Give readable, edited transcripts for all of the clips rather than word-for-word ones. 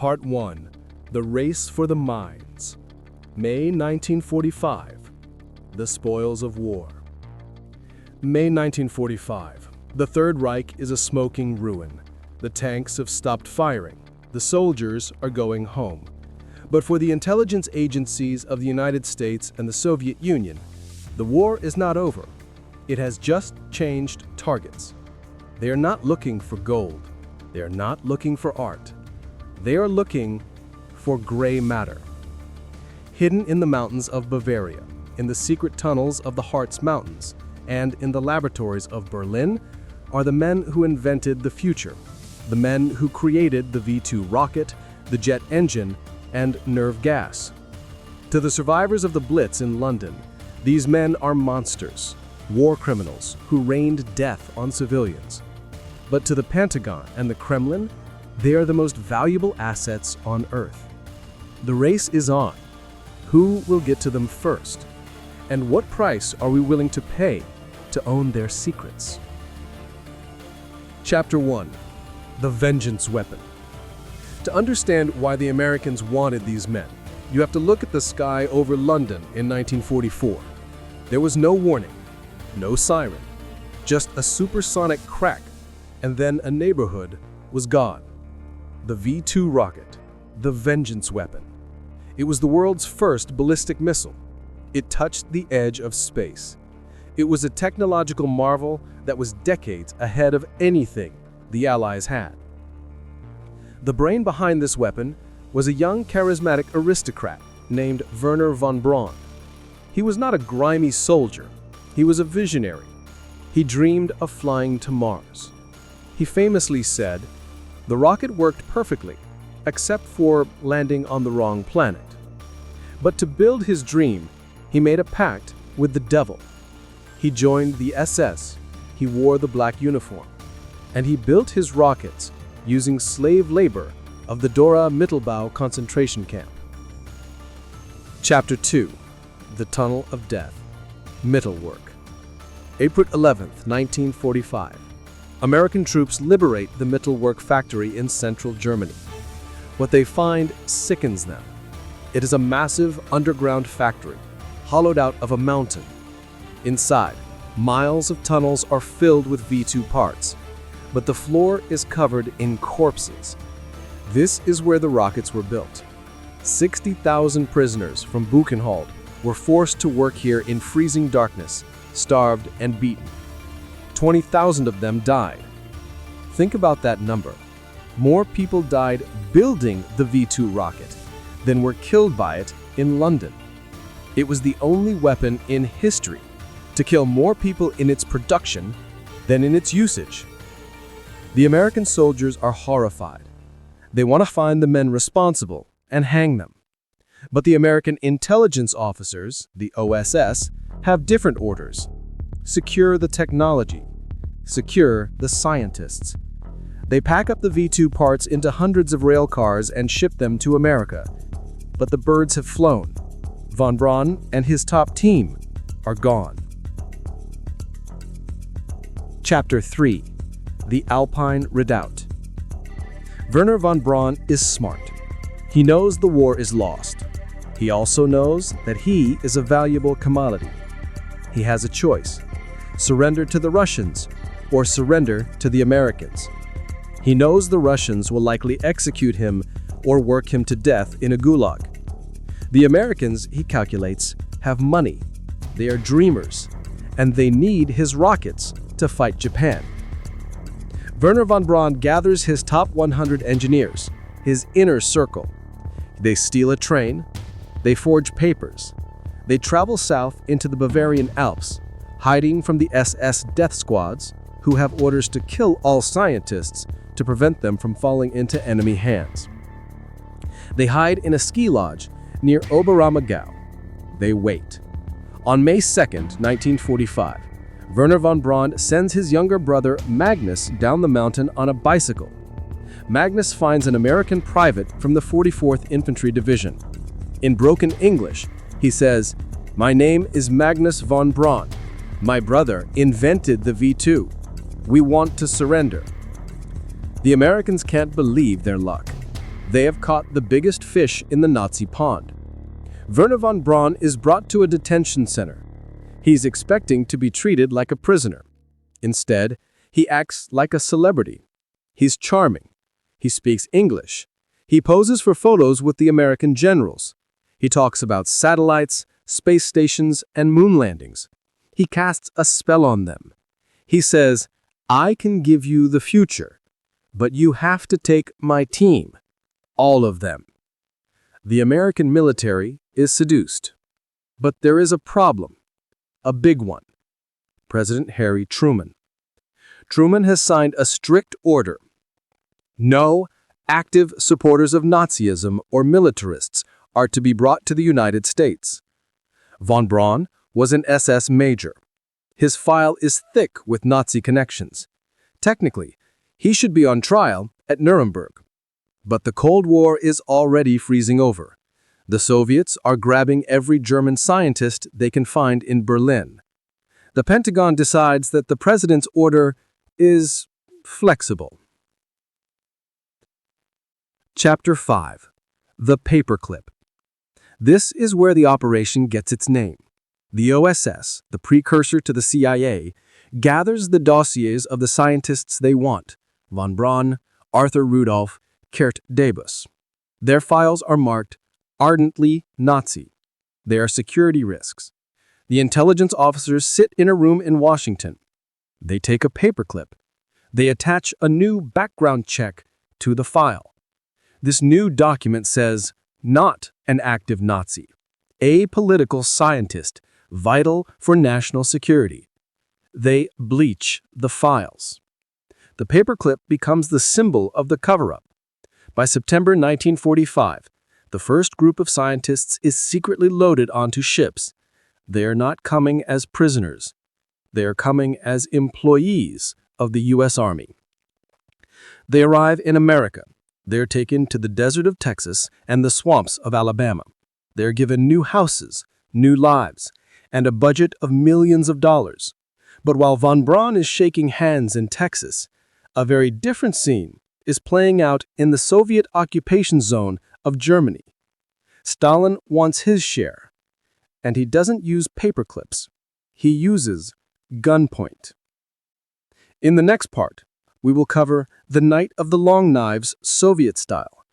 Part 1. The Race for the Mines. May 1945. The Spoils of War. May 1945. The Third Reich is a smoking ruin. The tanks have stopped firing. The soldiers are going home. But for the intelligence agencies of the United States and the Soviet Union, the war is not over. It has just changed targets. They are not looking for gold. They are not looking for art. They are looking for gray matter. Hidden in the mountains of Bavaria, in the secret tunnels of the Harz Mountains, and in the laboratories of Berlin are the men who invented the future, the men who created the V-2 rocket, the jet engine, and nerve gas. To the survivors of the Blitz in London, these men are monsters, war criminals who rained death on civilians. But to the Pentagon and the Kremlin, they are the most valuable assets on Earth. The race is on. Who will get to them first? And what price are we willing to pay to own their secrets? Chapter 1. The Vengeance Weapon. To understand why the Americans wanted these men, you have to look at the sky over London in 1944. There was no warning, no siren, just a supersonic crack, and then a neighborhood was gone. The V-2 rocket, the Vengeance Weapon. It was the world's first ballistic missile. It touched the edge of space. It was a technological marvel that was decades ahead of anything the Allies had. The brain behind this weapon was a young, charismatic aristocrat named Wernher von Braun. He was not a grimy soldier. He was a visionary. He dreamed of flying to Mars. He famously said, "The rocket worked perfectly, except for landing on the wrong planet." But to build his dream, he made a pact with the devil. He joined the SS, he wore the black uniform, and he built his rockets using slave labor of the Dora Mittelbau concentration camp. Chapter 2. The Tunnel of Death. Mittelwerk. April 11th, 1945. American troops liberate the Mittelwerk factory in central Germany. What they find sickens them. It is a massive underground factory, hollowed out of a mountain. Inside, miles of tunnels are filled with V-2 parts, but the floor is covered in corpses. This is where the rockets were built. 60,000 prisoners from Buchenwald were forced to work here in freezing darkness, starved and beaten. 20,000 of them died. Think about that number. More people died building the V-2 rocket than were killed by it in London. It was the only weapon in history to kill more people in its production than in its usage. The American soldiers are horrified. They want to find the men responsible and hang them. But the American intelligence officers, the OSS, have different orders. Secure the technology. Secure the scientists. They pack up the V-2 parts into hundreds of rail cars and ship them to America. But the birds have flown. Von Braun and his top team are gone. Chapter 3. The Alpine Redoubt. Wernher von Braun is smart. He knows the war is lost. He also knows that he is a valuable commodity. He has a choice: surrender to the Russians or surrender to the Americans. He knows the Russians will likely execute him or work him to death in a gulag. The Americans, he calculates, have money. They are dreamers, and they need his rockets to fight Japan. Wernher von Braun gathers his top 100 engineers, his inner circle. They steal a train. They forge papers. They travel south into the Bavarian Alps, hiding from the SS death squads, who have orders to kill all scientists to prevent them from falling into enemy hands. They hide in a ski lodge near Oberammergau. They wait. On May 2nd, 1945, Wernher von Braun sends his younger brother Magnus down the mountain on a bicycle. Magnus finds an American private from the 44th Infantry Division. In broken English, he says, "My name is Magnus von Braun. My brother invented the V-2. We want to surrender." The Americans can't believe their luck. They have caught the biggest fish in the Nazi pond. Wernher von Braun is brought to a detention center. He's expecting to be treated like a prisoner. Instead, he acts like a celebrity. He's charming. He speaks English. He poses for photos with the American generals. He talks about satellites, space stations, and moon landings. He casts a spell on them. He says, "I can give you the future, but you have to take my team, all of them." The American military is seduced. But there is a problem, a big one. President Harry Truman. Truman has signed a strict order. No active supporters of Nazism or militarists are to be brought to the United States. Von Braun was an SS major. His file is thick with Nazi connections. Technically, he should be on trial at Nuremberg. But the Cold War is already freezing over. The Soviets are grabbing every German scientist they can find in Berlin. The Pentagon decides that the president's order is flexible. Chapter 5. The Paperclip. This is where the operation gets its name. The OSS, the precursor to the CIA, gathers the dossiers of the scientists they want: von Braun, Arthur Rudolph, Kurt Debus. Their files are marked ardently Nazi. They are security risks. The intelligence officers sit in a room in Washington. They take a paperclip. They attach a new background check to the file. This new document says, "Not an active Nazi, a political scientist, vital for national security." They bleach the files. The paperclip becomes the symbol of the cover-up. By September 1945, the first group of scientists is secretly loaded onto ships. They are not coming as prisoners. They are coming as employees of the U.S. Army. They arrive in America. They are taken to the desert of Texas and the swamps of Alabama. They are given new houses, new lives, and a budget of millions of dollars. But while von Braun is shaking hands in Texas, a very different scene is playing out in the Soviet occupation zone of Germany. Stalin wants his share, and he doesn't use paperclips. He uses gunpoint. In the next part, we will cover the Night of the Long Knives Soviet style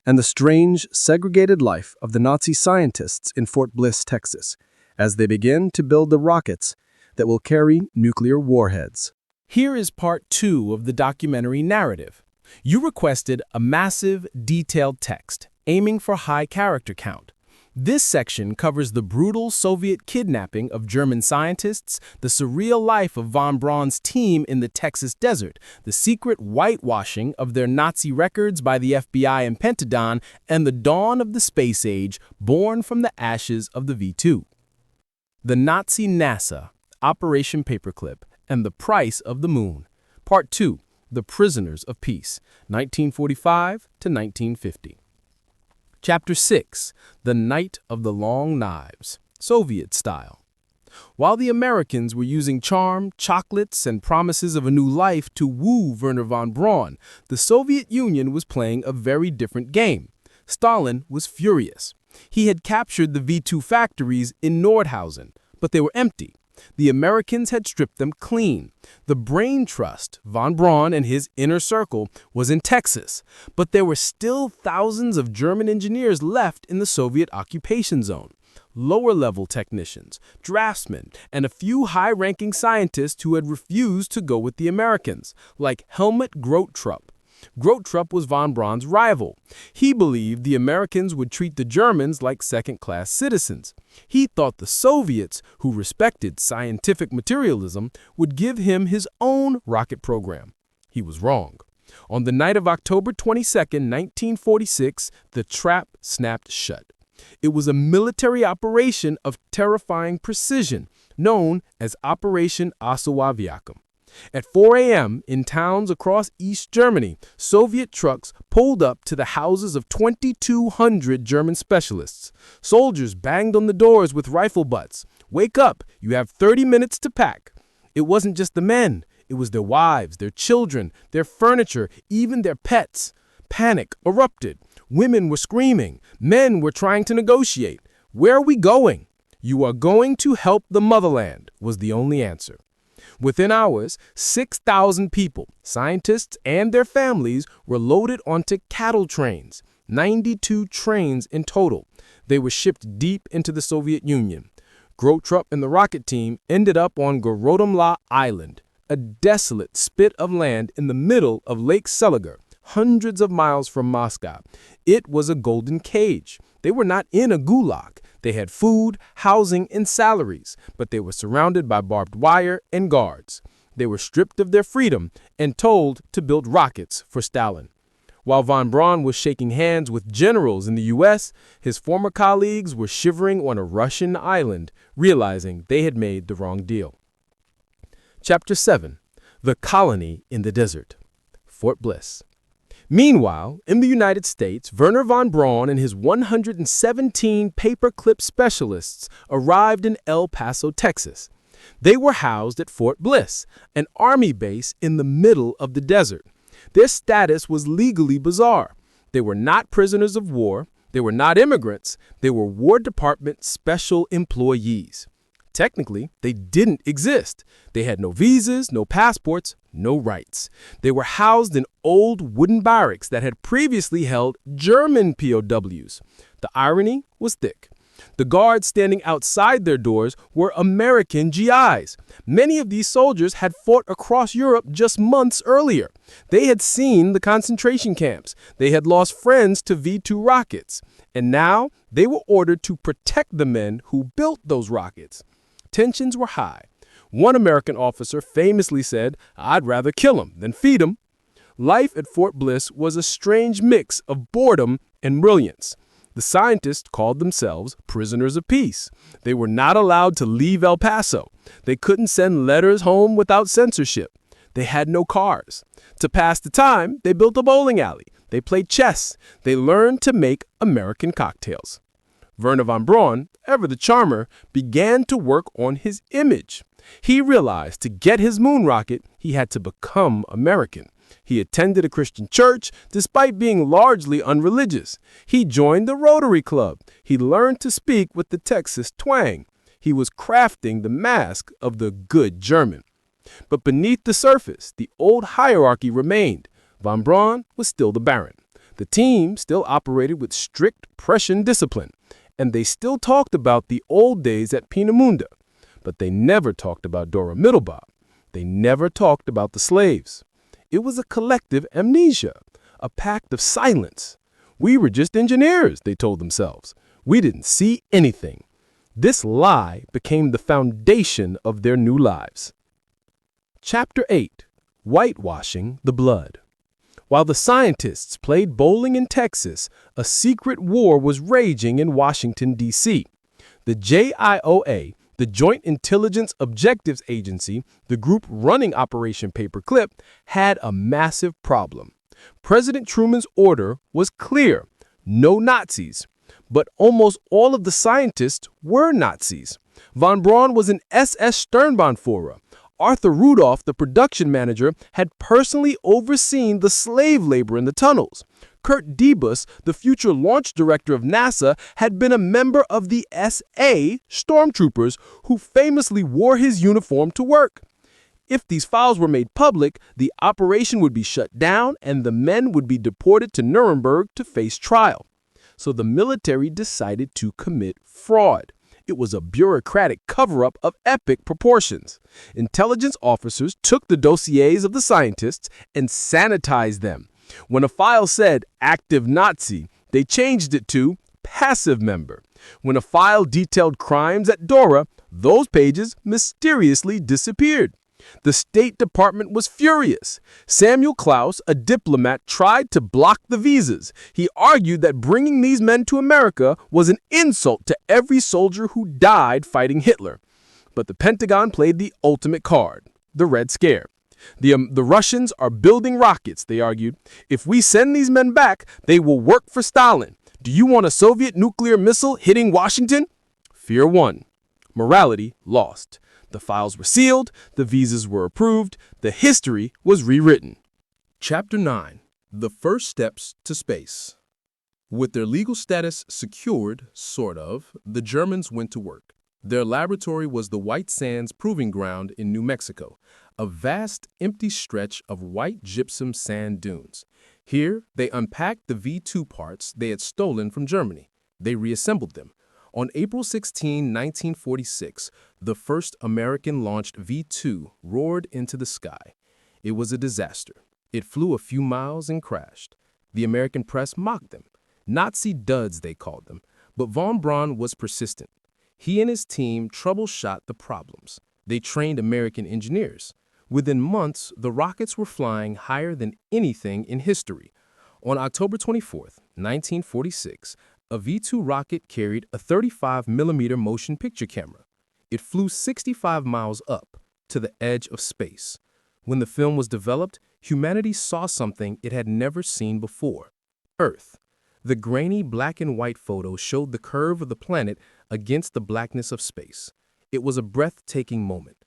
and the strange, segregated life of the Nazi scientists in Fort Bliss, Texas, as they begin to build the rockets that will carry nuclear warheads. Here is part 2 of the documentary narrative. You requested a massive, detailed text, aiming for high character count. This section covers the brutal Soviet kidnapping of German scientists, the surreal life of von Braun's team in the Texas desert, the secret whitewashing of their Nazi records by the FBI and Pentagon, and the dawn of the space age born from the ashes of the V-2. The Nazi NASA, Operation Paperclip, and the Price of the Moon. Part 2, The Prisoners of Peace, 1945 to 1950. Chapter 6, The Night of the Long Knives, Soviet style. While the Americans were using charm, chocolates, and promises of a new life to woo Wernher von Braun, the Soviet Union was playing a very different game. Stalin was furious. He had captured the V-2 factories in Nordhausen, but they were empty. The Americans had stripped them clean. The brain trust, von Braun and his inner circle, was in Texas, but there were still thousands of German engineers left in the Soviet occupation zone. Lower-level technicians, draftsmen, and a few high-ranking scientists who had refused to go with the Americans, like Helmut Grottrup. Grottrup was von Braun's rival. He believed the Americans would treat the Germans like second-class citizens. He thought the Soviets, who respected scientific materialism, would give him his own rocket program. He was wrong. On the night of October 22, 1946, the trap snapped shut. It was a military operation of terrifying precision, known as Operation Osoaviakhim. At 4 a.m. in towns across East Germany, Soviet trucks pulled up to the houses of 2,200 German specialists. Soldiers banged on the doors with rifle butts. "Wake up, you have 30 minutes to pack." It wasn't just the men, it was their wives, their children, their furniture, even their pets. Panic erupted. Women were screaming. Men were trying to negotiate. Where are we going? You are going to help the motherland, was the only answer. Within hours, 6,000 people, scientists and their families, were loaded onto cattle trains, 92 trains in total. They were shipped deep into the Soviet Union. Grotrup and the rocket team ended up on Gorodomla Island, a desolate spit of land in the middle of Lake Seliger, hundreds of miles from Moscow. It was a golden cage. They were not in a gulag. They had food, housing, and salaries, but they were surrounded by barbed wire and guards. They were stripped of their freedom and told to build rockets for Stalin. While von Braun was shaking hands with generals in the U.S., his former colleagues were shivering on a Russian island, realizing they had made the wrong deal. Chapter 7. The Colony in the Desert. Fort Bliss. Meanwhile, in the United States, Wernher von Braun and his 117 paperclip specialists arrived in El Paso, Texas. They were housed at Fort Bliss, an army base in the middle of the desert. Their status was legally bizarre. They were not prisoners of war. They were not immigrants. They were War Department special employees. Technically, they didn't exist. They had no visas, no passports, no rights. They were housed in old wooden barracks that had previously held German POWs. The irony was thick. The guards standing outside their doors were American GIs. Many of these soldiers had fought across Europe just months earlier. They had seen the concentration camps. They had lost friends to V-2 rockets. And now they were ordered to protect the men who built those rockets. Tensions were high. One American officer famously said, "I'd rather kill him than feed him." Life at Fort Bliss was a strange mix of boredom and brilliance. The scientists called themselves prisoners of peace. They were not allowed to leave El Paso. They couldn't send letters home without censorship. They had no cars. To pass the time, they built a bowling alley. They played chess. They learned to make American cocktails. Wernher von Braun, ever the charmer, began to work on his image. He realized to get his moon rocket, he had to become American. He attended a Christian church despite being largely unreligious. He joined the Rotary Club. He learned to speak with the Texas twang. He was crafting the mask of the good German. But beneath the surface, the old hierarchy remained. Von Braun was still the Baron. The team still operated with strict Prussian discipline. And they still talked about the old days at Peenemünde. But they never talked about Dora Mittelbau. They never talked about the slaves. It was a collective amnesia, a pact of silence. We were just engineers, they told themselves. We didn't see anything. This lie became the foundation of their new lives. Chapter 8. Whitewashing the Blood. While the scientists played bowling in Texas, a secret war was raging in Washington, D.C. The JIOA, the Joint Intelligence Objectives Agency, the group running Operation Paperclip, had a massive problem. President Truman's order was clear: no Nazis. But almost all of the scientists were Nazis. Von Braun was an SS Sturmbannführer. Arthur Rudolph, the production manager, had personally overseen the slave labor in the tunnels. Kurt Debus, the future launch director of NASA, had been a member of the SA stormtroopers who famously wore his uniform to work. If these files were made public, the operation would be shut down and the men would be deported to Nuremberg to face trial. So the military decided to commit fraud. It was a bureaucratic cover-up of epic proportions. Intelligence officers took the dossiers of the scientists and sanitized them. When a file said active Nazi, they changed it to passive member. When a file detailed crimes at Dora, those pages mysteriously disappeared. The State Department was furious. Samuel Klaus, a diplomat, tried to block the visas. He argued that bringing these men to America was an insult to every soldier who died fighting Hitler. But the Pentagon played the ultimate card, the Red Scare. The Russians are building rockets, they argued. If we send these men back, they will work for Stalin. Do you want a Soviet nuclear missile hitting Washington? Fear won. Morality lost. The files were sealed, the visas were approved, the history was rewritten. Chapter 9. The First Steps to Space. With their legal status secured, sort of, the Germans went to work. Their laboratory was the White Sands Proving Ground in New Mexico, a vast, empty stretch of white gypsum sand dunes. Here, they unpacked the V-2 parts they had stolen from Germany. They reassembled them. On April 16, 1946, the first American-launched V-2 roared into the sky. It was a disaster. It flew a few miles and crashed. The American press mocked them. Nazi duds, they called them. But von Braun was persistent. He and his team troubleshot the problems. They trained American engineers. Within months, the rockets were flying higher than anything in history. On October 24, 1946, a V-2 rocket carried a 35mm motion picture camera. It flew 65 miles up to the edge of space. When the film was developed, humanity saw something it had never seen before: Earth. The grainy black and white photo showed the curve of the planet against the blackness of space. It was a breathtaking moment.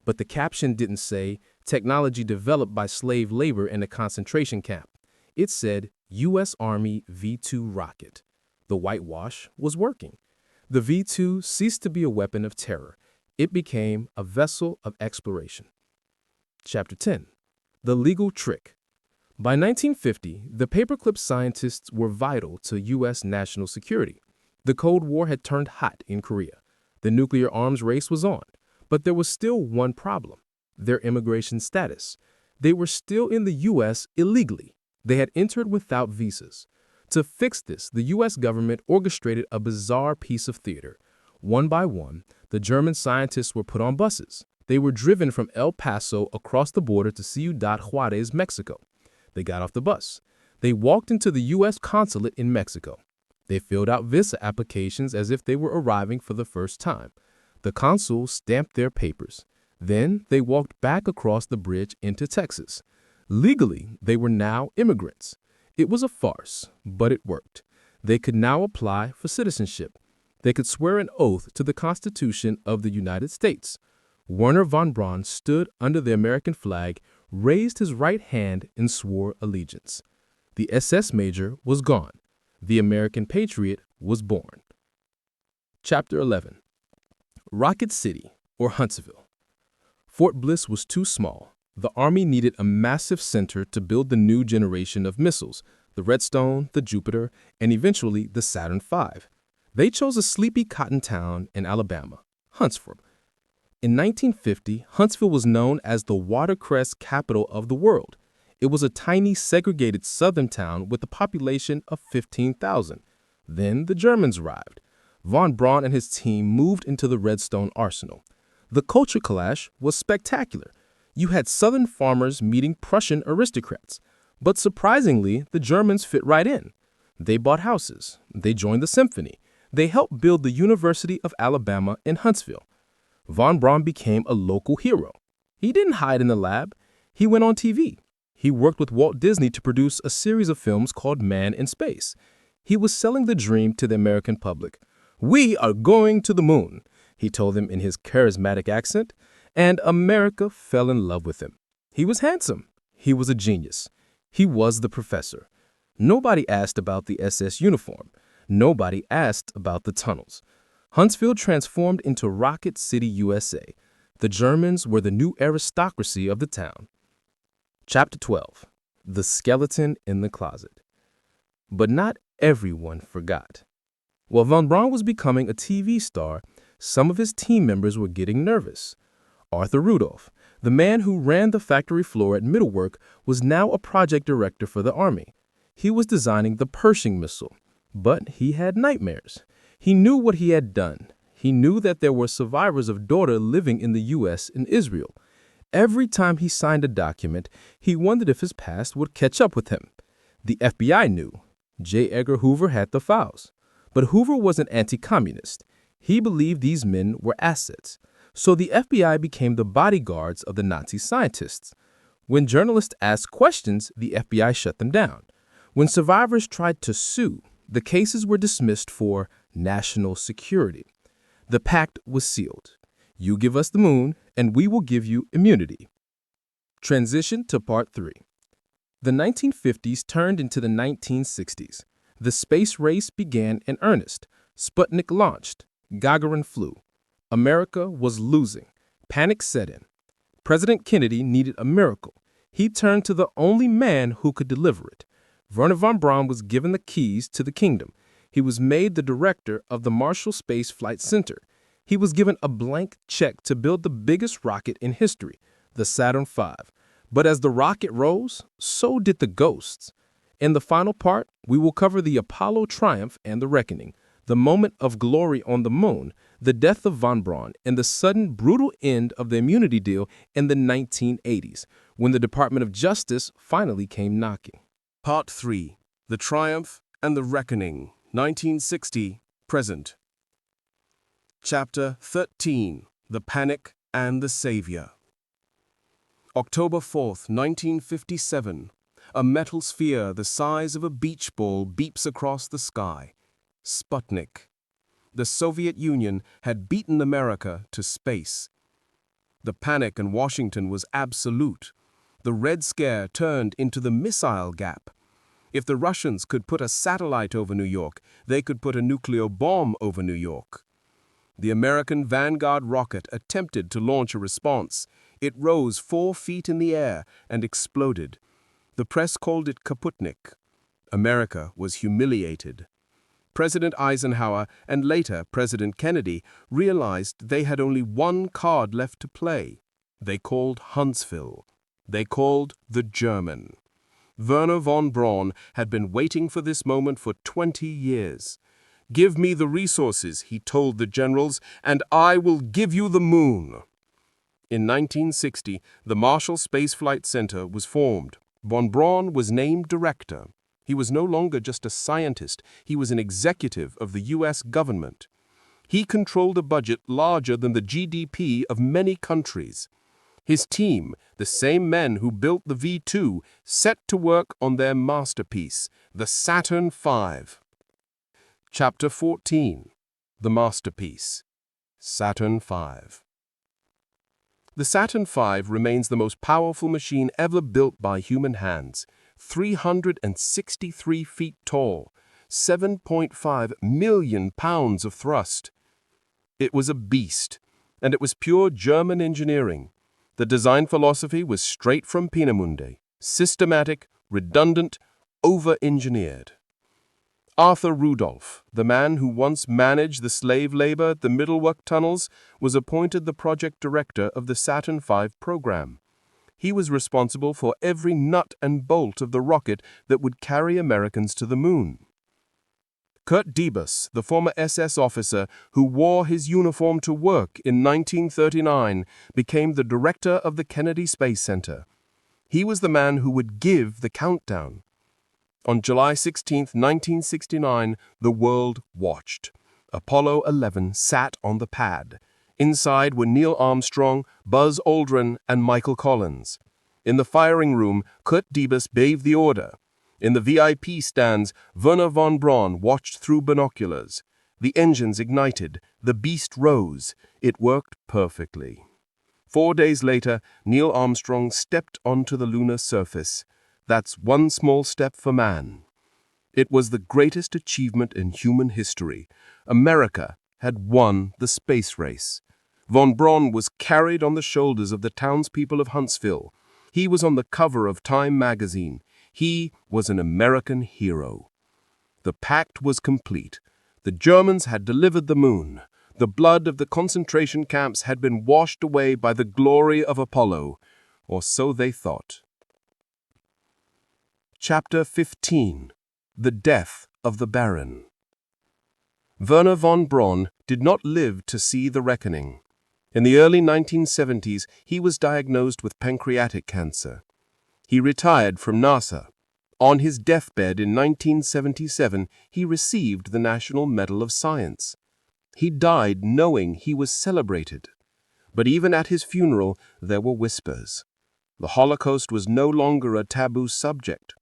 But the caption didn't say, "Technology developed by slave labor in a concentration camp." It said, "U.S. Army V-2 rocket." The whitewash was working. The V-2 ceased to be a weapon of terror. It became a vessel of exploration. Chapter 10. The Legal Trick. By 1950, the paperclip scientists were vital to U.S. national security. The Cold War had turned hot in Korea. The nuclear arms race was on. But there was still one problem: their immigration status. They were still in the U.S. illegally. They had entered without visas. To fix this, the U.S. government orchestrated a bizarre piece of theater. One by one, the German scientists were put on buses. They were driven from El Paso across the border to Ciudad Juarez, Mexico. They got off the bus. They walked into the U.S. consulate in Mexico. They filled out visa applications as if they were arriving for the first time. The consul stamped their papers. Then they walked back across the bridge into Texas. Legally, they were now immigrants. It was a farce, but it worked. They could now apply for citizenship. They could swear an oath to the Constitution of the United States. Wernher von Braun stood under the American flag, raised his right hand, and swore allegiance. The SS major was gone. The American patriot was born. Chapter 11. Rocket City, or Huntsville. Fort Bliss was too small. The Army needed a massive center to build the new generation of missiles, the Redstone, the Jupiter, and eventually the Saturn V. They chose a sleepy cotton town in Alabama, Huntsville. In 1950, Huntsville was known as the watercress capital of the world. It was a tiny, segregated southern town with a population of 15,000. Then the Germans arrived. Von Braun and his team moved into the Redstone arsenal. The culture clash was spectacular. You had Southern farmers meeting Prussian aristocrats. But surprisingly, the Germans fit right in. They bought houses. They joined the symphony. They helped build the University of Alabama in Huntsville. Von Braun became a local hero. He didn't hide in the lab. He went on TV. He worked with Walt Disney to produce a series of films called Man in Space. He was selling the dream to the American public. "We are going to the moon," he told them in his charismatic accent, and America fell in love with him. He was handsome. He was a genius. He was the professor. Nobody asked about the SS uniform. Nobody asked about the tunnels. Huntsville transformed into Rocket City, USA. The Germans were the new aristocracy of the town. Chapter 12. The Skeleton in the Closet. But not everyone forgot. While von Braun was becoming a TV star, some of his team members were getting nervous. Arthur Rudolph, the man who ran the factory floor at Mittelwerk, was now a project director for the Army. He was designing the Pershing missile, but he had nightmares. He knew what he had done. He knew that there were survivors of daughter living in the U.S. and Israel. Every time he signed a document, he wondered if his past would catch up with him. The FBI knew. J. Edgar Hoover had the files. But Hoover was an anti-communist. He believed these men were assets. So the FBI became the bodyguards of the Nazi scientists. When journalists asked questions, the FBI shut them down. When survivors tried to sue, the cases were dismissed for national security. The pact was sealed. You give us the moon, and we will give you immunity. Transition to Part 3. The 1950s turned into the 1960s. The space race began in earnest. Sputnik launched. Gagarin flew. America was losing. Panic set in. President Kennedy needed a miracle. He turned to the only man who could deliver it. Wernher von Braun was given the keys to the kingdom. He was made the director of the Marshall Space Flight Center. He was given a blank check to build the biggest rocket in history, the Saturn V. But as the rocket rose, so did the ghosts. In the final part, we will cover the Apollo triumph and the reckoning, the moment of glory on the moon, the death of von Braun, and the sudden brutal end of the immunity deal in the 1980s, when the Department of Justice finally came knocking. Part 3. The Triumph and the Reckoning, 1960, present. Chapter 13. The Panic and the Savior. October 4th, 1957. A metal sphere the size of a beach ball beeps across the sky. Sputnik. The Soviet Union had beaten America to space. The panic in Washington was absolute. The Red Scare turned into the missile gap. If the Russians could put a satellite over New York, they could put a nuclear bomb over New York. The American Vanguard rocket attempted to launch a response. It rose 4 feet in the air and exploded. The press called it Kaputnik. America was humiliated. President Eisenhower and later President Kennedy realized they had only one card left to play. They called Huntsville. They called the German. Wernher von Braun had been waiting for this moment for 20 years. "Give me the resources," he told the generals, "and I will give you the moon." In 1960, the Marshall Space Flight Center was formed. Von Braun was named director. He was no longer just a scientist, he was an executive of the U.S. government. He controlled a budget larger than the GDP of many countries. His team, the same men who built the V-2, set to work on their masterpiece, the Saturn V. Chapter 14. The Masterpiece. Saturn V. The Saturn V remains the most powerful machine ever built by human hands. 363 feet tall, 7.5 million pounds of thrust. It was a beast, and it was pure German engineering. The design philosophy was straight from Peenemünde, systematic, redundant, over-engineered. Arthur Rudolph, the man who once managed the slave labor at the Mittelwerk tunnels, was appointed the project director of the Saturn V program. He was responsible for every nut and bolt of the rocket that would carry Americans to the moon. Kurt Diebus, the former SS officer who wore his uniform to work in 1939, became the director of the Kennedy Space Center. He was the man who would give the countdown. On July 16, 1969, the world watched. Apollo 11 sat on the pad. Inside were Neil Armstrong, Buzz Aldrin, and Michael Collins. In the firing room, Kurt Diebus gave the order. In the VIP stands, Wernher von Braun watched through binoculars. The engines ignited. The beast rose. It worked perfectly. 4 days later, Neil Armstrong stepped onto the lunar surface. That's one small step for man. It was the greatest achievement in human history. America had won the space race. Von Braun was carried on the shoulders of the townspeople of Huntsville. He was on the cover of Time magazine. He was an American hero. The pact was complete. The Germans had delivered the moon. The blood of the concentration camps had been washed away by the glory of Apollo, or so they thought. Chapter 15. The Death of the Baron. Wernher von Braun did not live to see the reckoning. In the early 1970s, he was diagnosed with pancreatic cancer. He retired from NASA. On his deathbed in 1977, he received the National Medal of Science. He died knowing he was celebrated. But even at his funeral, there were whispers. The Holocaust was no longer a taboo subject.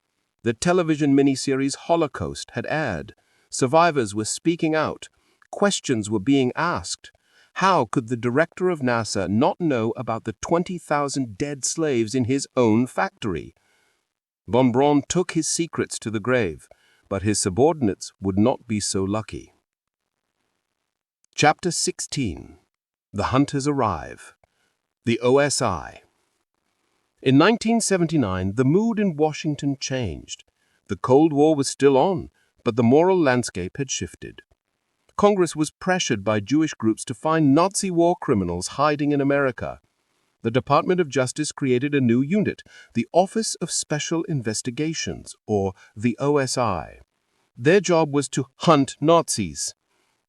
The television miniseries Holocaust had aired. Survivors were speaking out. Questions were being asked. How could the director of NASA not know about the 20,000 dead slaves in his own factory? Von Braun took his secrets to the grave, but his subordinates would not be so lucky. Chapter 16. The Hunters Arrive. The OSI. In 1979, the mood in Washington changed. The Cold War was still on, but the moral landscape had shifted. Congress was pressured by Jewish groups to find Nazi war criminals hiding in America. The Department of Justice created a new unit, the Office of Special Investigations, or the OSI. Their job was to hunt Nazis.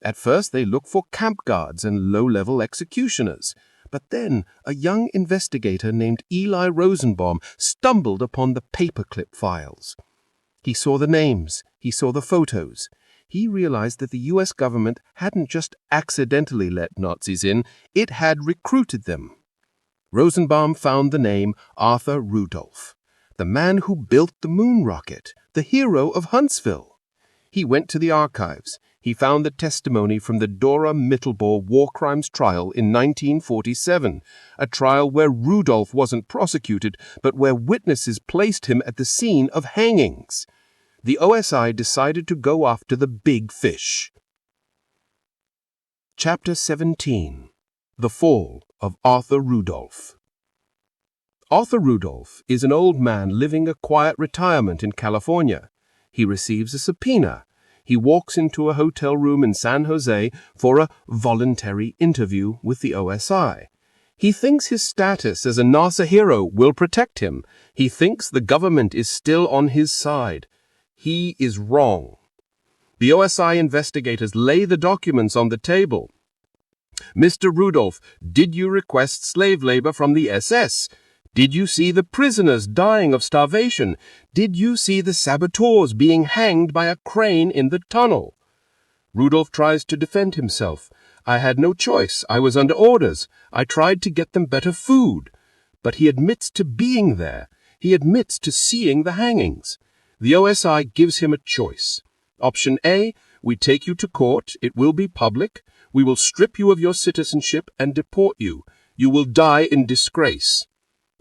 At first, they looked for camp guards and low-level executioners. But then, a young investigator named Eli Rosenbaum stumbled upon the Paperclip files. He saw the names, he saw the photos. He realized that the U.S. government hadn't just accidentally let Nazis in, it had recruited them. Rosenbaum found the name Arthur Rudolph, the man who built the moon rocket, the hero of Huntsville. He went to the archives. He found the testimony from the Dora Mittelbohr war crimes trial in 1947, a trial where Rudolph wasn't prosecuted, but where witnesses placed him at the scene of hangings. The OSI decided to go after the big fish. Chapter 17. The Fall of Arthur Rudolph. Arthur Rudolph is an old man living a quiet retirement in California. He receives a subpoena. He walks into a hotel room in San Jose for a voluntary interview with the OSI. He thinks his status as a NASA hero will protect him. He thinks the government is still on his side. He is wrong. The OSI investigators lay the documents on the table. Mr. Rudolph, did you request slave labor from the SS? Did you see the prisoners dying of starvation? Did you see the saboteurs being hanged by a crane in the tunnel? Rudolph tries to defend himself. I had no choice. I was under orders. I tried to get them better food. But he admits to being there. He admits to seeing the hangings. The OSI gives him a choice. Option A, we take you to court. It will be public. We will strip you of your citizenship and deport you. You will die in disgrace.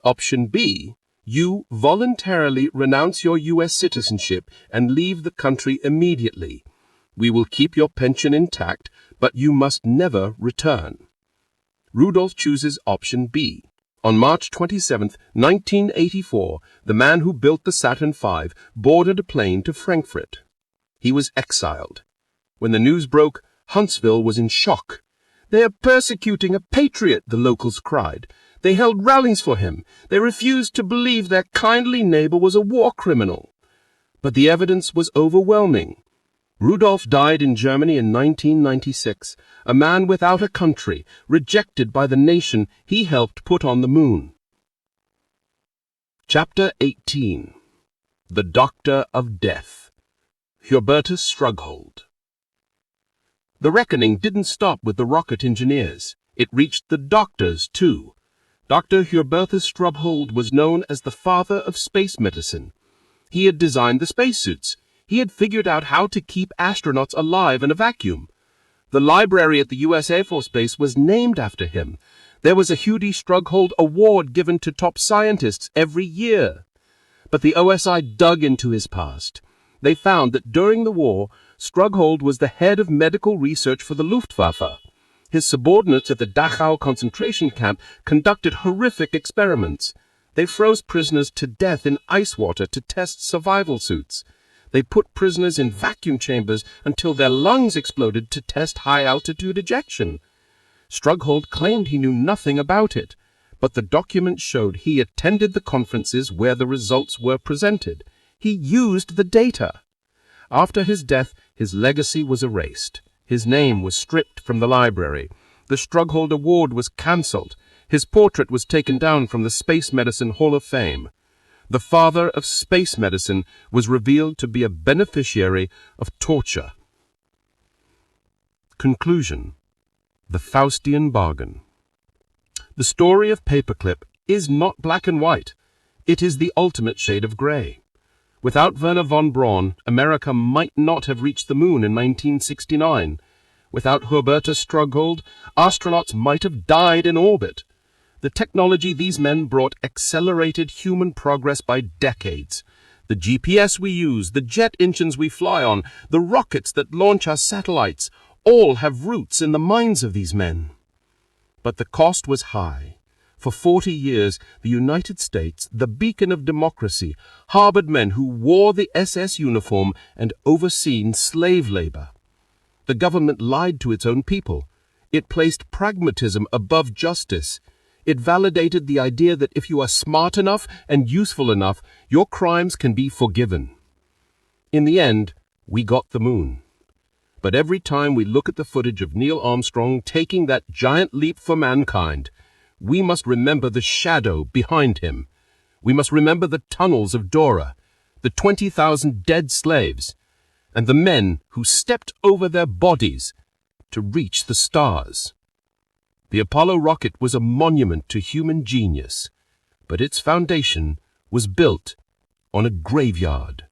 Option B, you voluntarily renounce your U.S. citizenship and leave the country immediately. We will keep your pension intact, but you must never return. Rudolph chooses option B. On March 27, 1984, the man who built the Saturn V boarded a plane to Frankfurt. He was exiled. When the news broke, Huntsville was in shock. They are persecuting a patriot, the locals cried. They held rallies for him. They refused to believe their kindly neighbor was a war criminal. But the evidence was overwhelming. Rudolph died in Germany in 1996, a man without a country, rejected by the nation he helped put on the moon. Chapter 18. The Doctor of Death. Hubertus Strughold. The reckoning didn't stop with the rocket engineers. It reached the doctors, too. Dr. Hubertus Strughold was known as the father of space medicine. He had designed the spacesuits. He had figured out how to keep astronauts alive in a vacuum. The library at the U.S. Air Force Base was named after him. There was a Hudy Strughold Award given to top scientists every year. But the OSI dug into his past. They found that during the war, Strughold was the head of medical research for the Luftwaffe. His subordinates at the Dachau concentration camp conducted horrific experiments. They froze prisoners to death in ice water to test survival suits. They put prisoners in vacuum chambers until their lungs exploded to test high-altitude ejection. Strughold claimed he knew nothing about it, but the documents showed he attended the conferences where the results were presented. He used the data. After his death, his legacy was erased. His name was stripped from the library. The Strughold Award was cancelled. His portrait was taken down from the Space Medicine Hall of Fame. The father of space medicine was revealed to be a beneficiary of torture. Conclusion. The Faustian Bargain. The story of Paperclip is not black and white. It is the ultimate shade of gray. Without Wernher von Braun, America might not have reached the moon in 1969. Without Hubertus Strughold, astronauts might have died in orbit. The technology these men brought accelerated human progress by decades. The GPS we use, the jet engines we fly on, the rockets that launch our satellites, all have roots in the minds of these men. But the cost was high. For 40 years, the United States, the beacon of democracy, harbored men who wore the SS uniform and overseen slave labor. The government lied to its own people. It placed pragmatism above justice. It validated the idea that if you are smart enough and useful enough, your crimes can be forgiven. In the end, we got the moon. But every time we look at the footage of Neil Armstrong taking that giant leap for mankind, we must remember the shadow behind him. We must remember the tunnels of Dora, the 20,000 dead slaves, and the men who stepped over their bodies to reach the stars. The Apollo rocket was a monument to human genius, but its foundation was built on a graveyard.